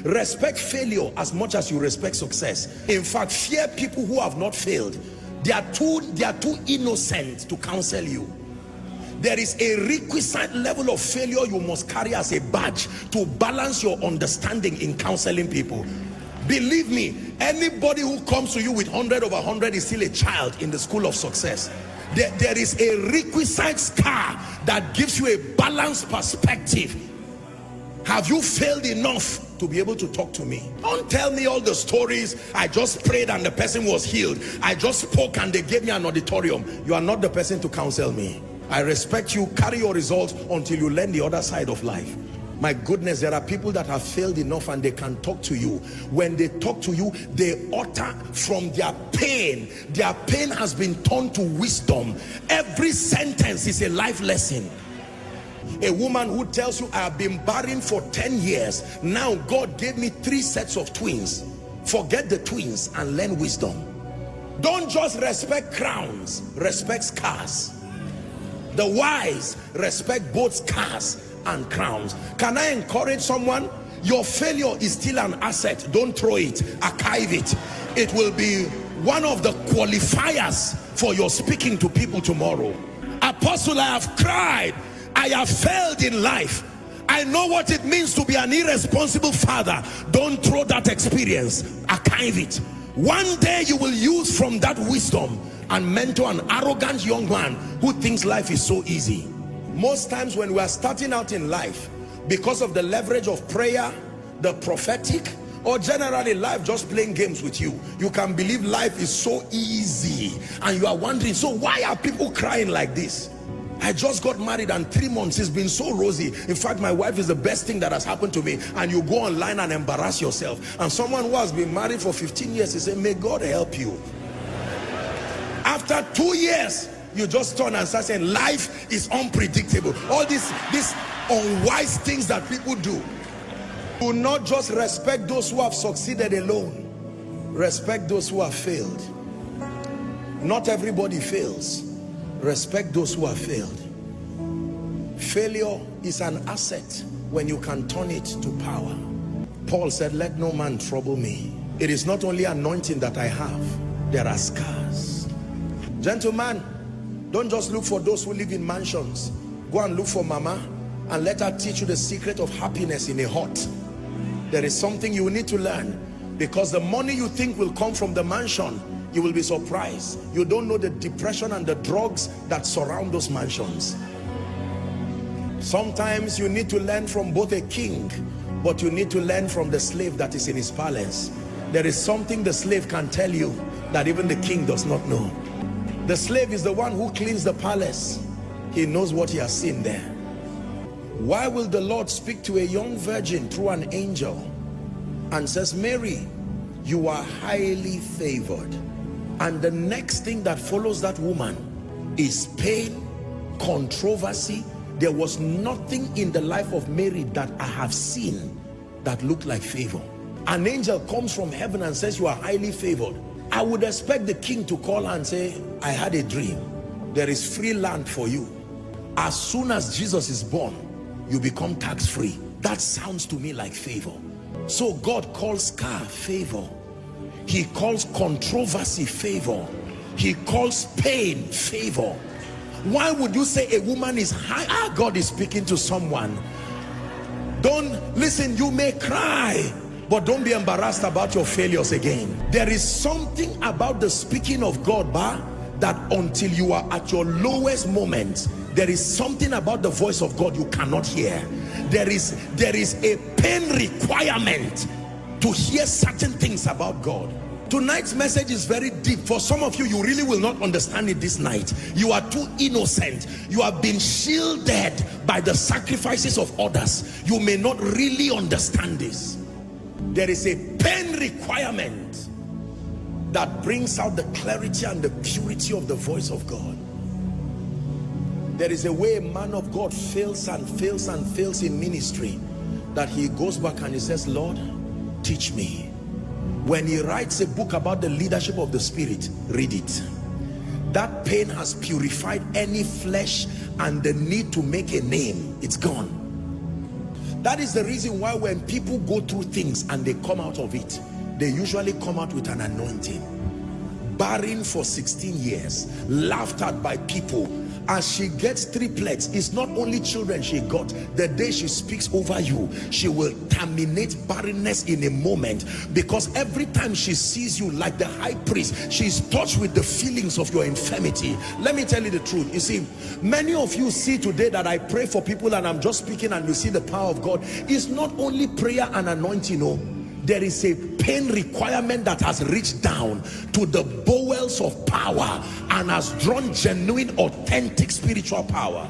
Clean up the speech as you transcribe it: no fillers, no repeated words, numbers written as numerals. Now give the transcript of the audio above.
Respect failure as much as you respect success. In fact, fear people who have not failed. They are too innocent to counsel you. There is a requisite level of failure you must carry as a badge to balance your understanding in counseling people. Believe me, anybody who comes to you with 100 over 100 is still a child in the school of success. There is a requisite scar that gives you a balanced perspective. Have you failed enough to be able to talk to me? Don't tell me all the stories. I just prayed and the person was healed. I just spoke and they gave me an auditorium. You are not the person to counsel me. I respect you. Carry your results until you learn the other side of life. My goodness, there are people that have failed enough and they can talk to you. When they talk to you, they utter from their pain. Their pain has been turned to wisdom. Every sentence is a life lesson. A woman who tells you, I have been barren for 10 years. Now God gave me 3 sets of twins. Forget the twins and learn wisdom. Don't just respect crowns, respect scars. The wise respect both scars and crowns. Can I encourage someone? Your failure is still an asset. Don't throw it, archive it. It will be one of the qualifiers for your speaking to people tomorrow. Apostle, I have cried. I have failed in life. I know what it means to be an irresponsible father. Don't throw that experience, archive it. One day you will use from that wisdom and mentor an arrogant young man who thinks life is so easy. Most times when we are starting out in life, because of the leverage of prayer, the prophetic, or generally life just playing games with you, you can believe life is so easy and you are wondering, so why are people crying like this? I just got married and 3 months it's been so rosy. In fact, my wife is the best thing that has happened to me. And you go online and embarrass yourself. And someone who has been married for 15 years, he said, may God help you. After 2 years, you just turn and start saying life is unpredictable. All these unwise things that people do. Do not just respect those who have succeeded alone. Respect those who have failed. Not everybody fails. Respect those who have failed. Failure is an asset when you can turn it to power. Paul said, let no man trouble me. It is not only anointing that I have, there are scars. Gentlemen, don't just look for those who live in mansions. Go and look for mama and let her teach you the secret of happiness in a hut. There is something you need to learn, because the money you think will come from the mansion, you will be surprised. You don't know the depression and the drugs that surround those mansions. Sometimes you need to learn from both a king, but you need to learn from the slave that is in his palace. There is something the slave can tell you that even the king does not know. The slave is the one who cleans the palace. He knows what he has seen there. Why will the Lord speak to a young virgin through an angel and says, Mary, you are highly favored? And the next thing that follows that woman is pain, controversy. There was nothing in the life of Mary that I have seen that looked like favor. An angel comes from heaven and says, you are highly favored. I would expect the king to call her and say, I had a dream. There is free land for you. As soon as Jesus is born, you become tax-free. That sounds to me like favor. So God calls scar favor. He calls controversy favor. He calls pain favor. Why would you say a woman is high? God is speaking to someone. Don't listen, you may cry, but don't be embarrassed about your failures again. There is something about the speaking of God, that until you are at your lowest moment, there is something about the voice of God you cannot hear. There is a pain requirement to hear certain things about God. Tonight's message is very deep. For some of you, you really will not understand it this night. You are too innocent. You have been shielded by the sacrifices of others. You may not really understand this. There is a pain requirement that brings out the clarity and the purity of the voice of God. There is a way a man of God fails and fails and fails in ministry, that he goes back and he says, Lord, teach me. When he writes a book about the leadership of the Spirit, read it. That pain has purified any flesh and the need to make a name. It's gone. That is the reason why when people go through things and they come out of it, they usually come out with an anointing. Barren for 16 years, laughed at by people. As she gets triplets, it's not only children she got. The day she speaks over you, she will terminate barrenness in a moment, because every time she sees you like the high priest, she's touched with the feelings of your infirmity. Let me tell you the truth. You see, many of you see today that I pray for people and I'm just speaking and you see the power of God. It's not only prayer and anointing, no. There is a pain requirement that has reached down to the bowels of power and has drawn genuine, authentic spiritual power.